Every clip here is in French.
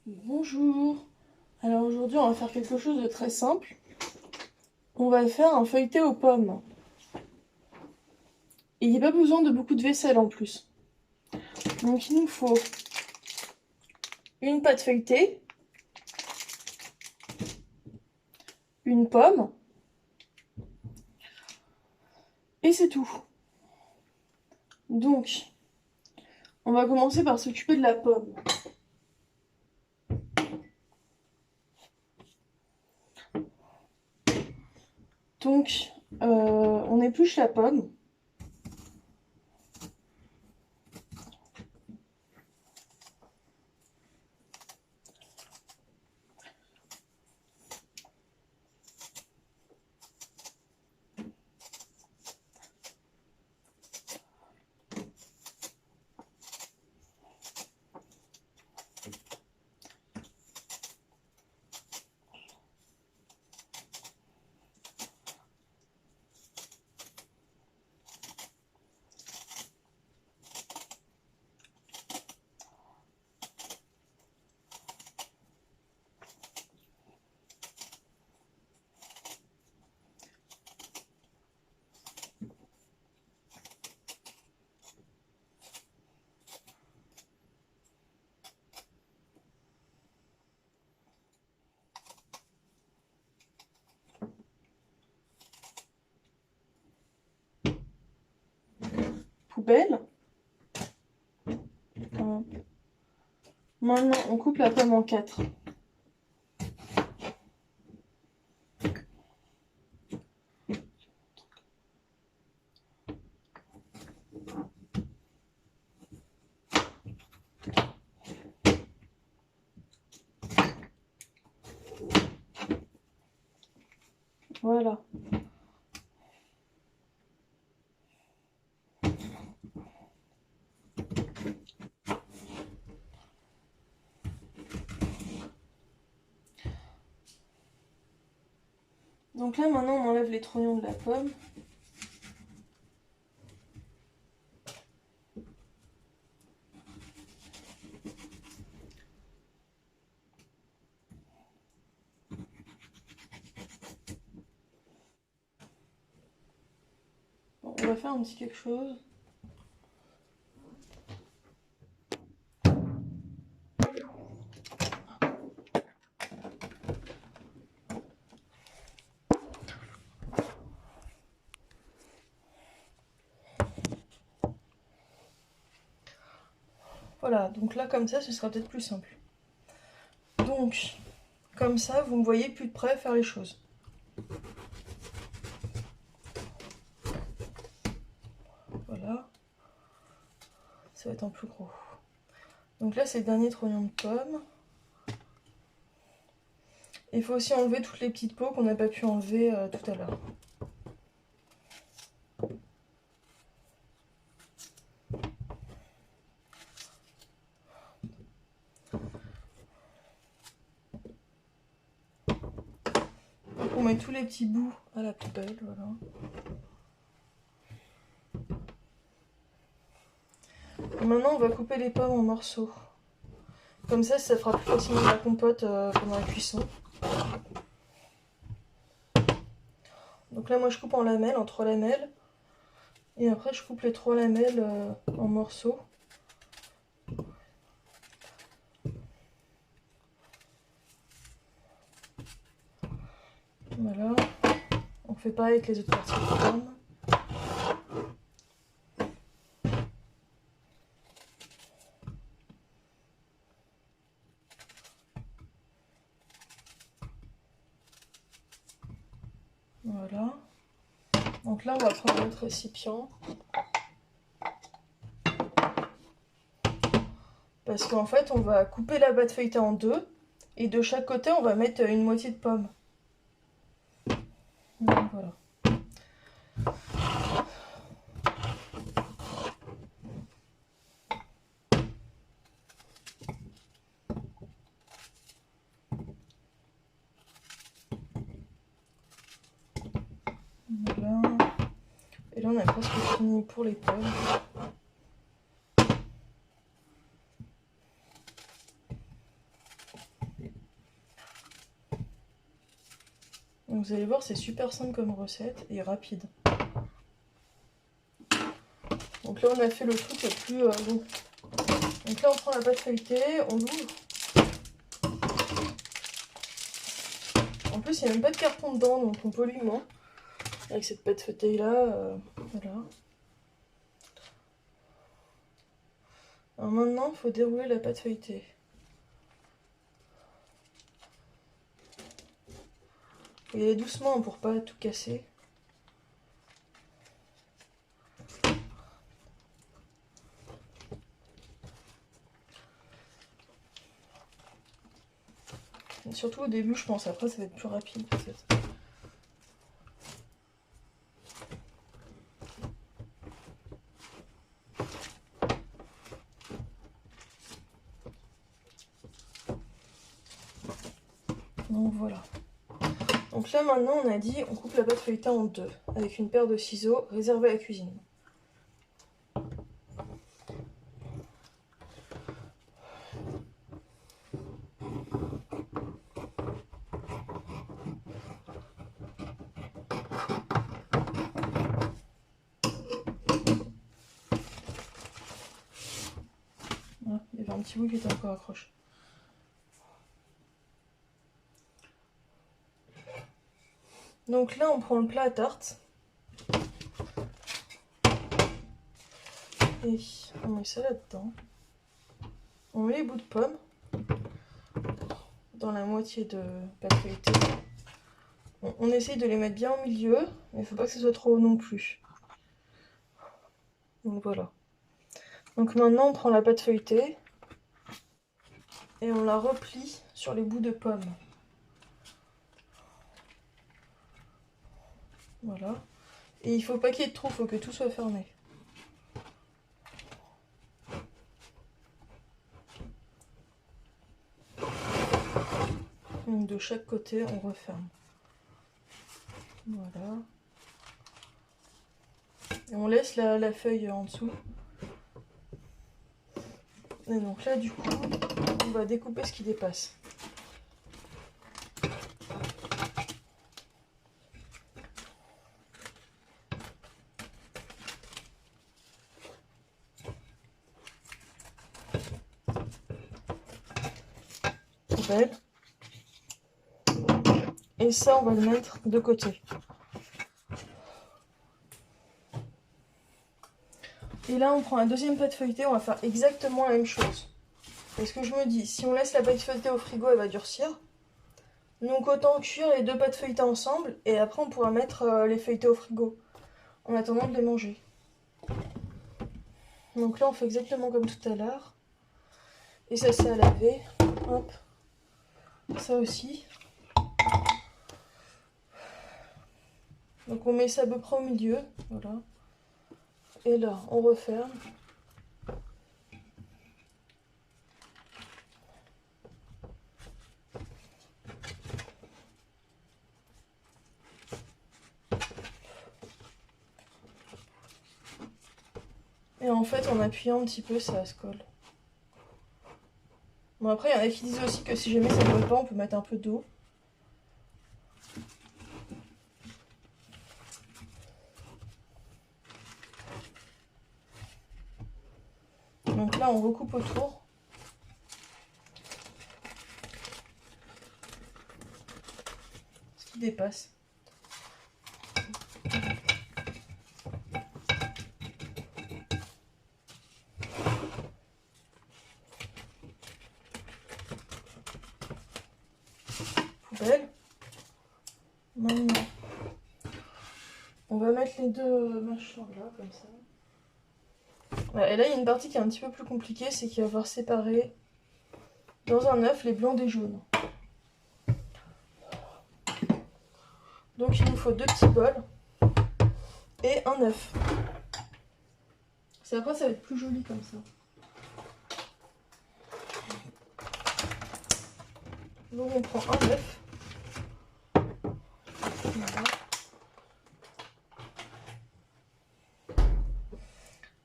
Bonjour. Alors aujourd'hui, on va faire quelque chose de très simple. On va faire un feuilleté aux pommes. Et il n'y a pas besoin de beaucoup de vaisselle en plus. Donc il nous faut une pâte feuilletée, une pomme, et c'est tout. Donc, on va commencer par s'occuper de la pomme. Donc, on épluche la pomme. Poubelle. Maintenant, on coupe la pomme en 4. Voilà. Donc là, maintenant, on enlève les trognons de la pomme. Bon, on va faire un petit quelque chose. Voilà, donc là, comme ça, ce sera peut-être plus simple. Donc, comme ça, vous me voyez plus de près faire les choses. Voilà. Ça va être un peu gros. Donc là, c'est le dernier trognon de pomme. Il faut aussi enlever toutes les petites peaux qu'on n'a pas pu enlever tout à l'heure. Donc on met tous les petits bouts à la poubelle, voilà. Et maintenant, on va couper les pommes en morceaux. Comme ça fera plus facilement la compote pendant la cuisson. Donc là, moi, je coupe en lamelles, en 3 lamelles. Et après, je coupe les 3 lamelles en morceaux. Voilà. On fait pareil avec les autres parties de pomme. Voilà. Donc là, on va prendre notre récipient. Parce qu'en fait, on va couper la pâte feuilletée en 2. Et de chaque côté, on va mettre une moitié de pomme. Donc, voilà. Voilà. Et là, on a presque fini pour les pommes. Donc vous allez voir, c'est super simple comme recette et rapide. Donc là on a fait le truc le plus long. Donc là on prend la pâte feuilletée, on l'ouvre. En plus il n'y a même pas de carton dedans, donc on pollue moins. Avec cette pâte feuilletée là, voilà. Alors maintenant il faut dérouler la pâte feuilletée. Il faut y aller doucement pour pas tout casser. Et surtout au début je pense, après ça va être plus rapide peut-être. Donc voilà. Donc là maintenant on a dit on coupe la pâte feuilletée en deux avec une paire de ciseaux réservée à la cuisine. Voilà, il y avait un petit bout qui était encore accroché. Donc là on prend le plat à tarte. Et on met ça là-dedans. On met les bouts de pommes dans la moitié de pâte feuilletée. On essaye de les mettre bien au milieu, mais il ne faut pas que ce soit trop haut non plus. Donc voilà. Donc maintenant on prend la pâte feuilletée et on la replie sur les bouts de pommes. Voilà. Et il ne faut pas qu'il y ait de trou, il faut que tout soit fermé. Donc de chaque côté, on referme. Voilà. Et on laisse la feuille en dessous. Et donc là, du coup, on va découper ce qui dépasse. Poubelle. Et ça, on va le mettre de côté. Et là, on prend la deuxième pâte feuilletée, on va faire exactement la même chose. Parce que je me dis, si on laisse la pâte feuilletée au frigo, elle va durcir. Donc autant cuire les deux pâtes feuilletées ensemble, et après on pourra mettre les feuilletés au frigo, en attendant de les manger. Donc là, on fait exactement comme tout à l'heure. Et ça, c'est à laver. Hop. Ça aussi. Donc on met ça à peu près au milieu. Voilà. Et là, on referme. Et en fait, en appuyant un petit peu, ça se colle. Bon, après, il y en a qui disent aussi que si jamais ça ne colle pas, on peut mettre un peu d'eau. Donc là, on recoupe autour. Ce qui dépasse. Poubelle. Maintenant, on va mettre les deux machins là, comme ça. Et là, il y a une partie qui est un petit peu plus compliquée, c'est qu'il va falloir séparer dans un œuf les blancs des jaunes. Donc il nous faut deux petits bols et un œuf. Après, ça va être plus joli comme ça. Donc on prend un œuf. Voilà.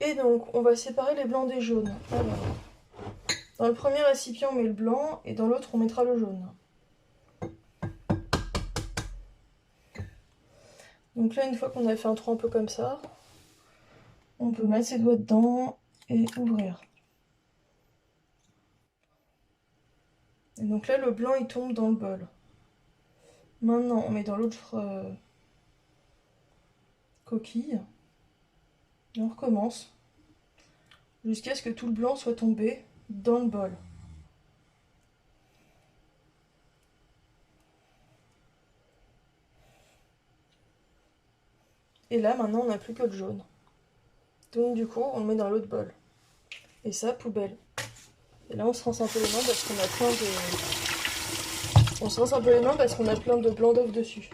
Et donc, on va séparer les blancs des jaunes. Alors, dans le premier récipient, on met le blanc et dans l'autre, on mettra le jaune. Donc là, une fois qu'on a fait un trou un peu comme ça, on peut mettre ses doigts dedans et ouvrir. Et donc là, le blanc, il tombe dans le bol. Maintenant, on met dans l'autre coquille. Et on recommence. Jusqu'à ce que tout le blanc soit tombé dans le bol. Et là, maintenant, on n'a plus que le jaune. Donc du coup, on le met dans l'autre bol. Et ça, poubelle. Et là, on se rince un peu les mains parce qu'on a plein de... On se rince un peu les mains parce qu'on a plein de blanc d'œuf dessus.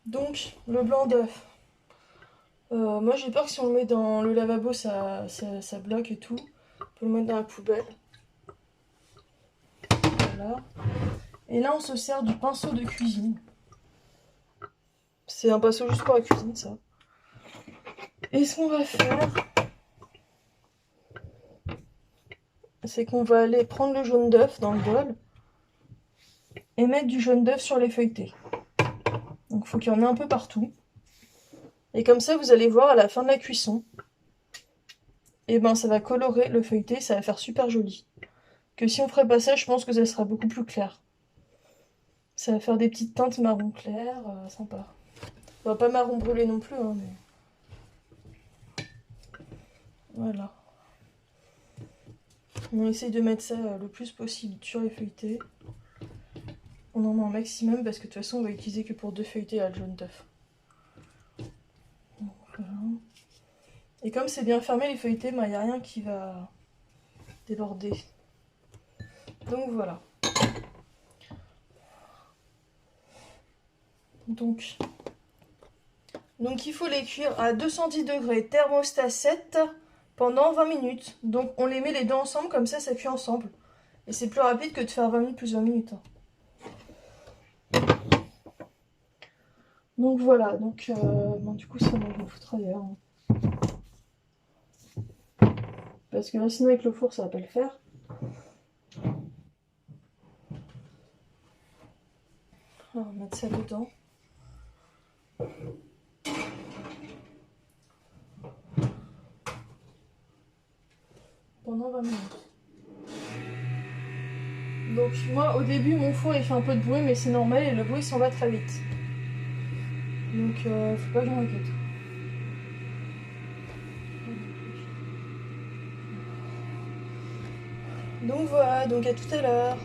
Donc, le blanc d'œuf. Moi, j'ai peur que si on le met dans le lavabo, ça bloque et tout. On peut le mettre dans la poubelle. Voilà. Et là, on se sert du pinceau de cuisine. C'est un pinceau juste pour la cuisine, ça. Et ce qu'on va faire, c'est qu'on va aller prendre le jaune d'œuf dans le bol et mettre du jaune d'œuf sur les feuilletés. Donc il faut qu'il y en ait un peu partout. Et comme ça, vous allez voir à la fin de la cuisson, et ben ça va colorer le feuilleté, ça va faire super joli. Que si on ferait pas ça, je pense que ça sera beaucoup plus clair. Ça va faire des petites teintes marron clair, sympa. Bon, pas marron brûlé non plus, hein, mais... Voilà. On essaye de mettre ça le plus possible sur les feuilletés. On en met un maximum parce que de toute façon on va utiliser que pour 2 feuilletés à le jaune d'œuf. Voilà. Et comme c'est bien fermé les feuilletés, il n'y a rien qui va déborder. Donc voilà. Donc il faut les cuire à 210 degrés, thermostat 7 pendant 20 minutes. Donc on les met les deux ensemble, comme ça cuit ensemble. Et c'est plus rapide que de faire 20 minutes plus 20 minutes. Donc voilà, bon, du coup ça on va foutre ailleurs. Parce que là sinon avec le four ça va pas le faire. Alors, on va mettre ça dedans. Pendant 20 minutes. Donc moi au début mon four il fait un peu de bruit mais c'est normal et le bruit s'en va très vite. Donc faut pas que j'en inquiète. Donc voilà, donc à tout à l'heure.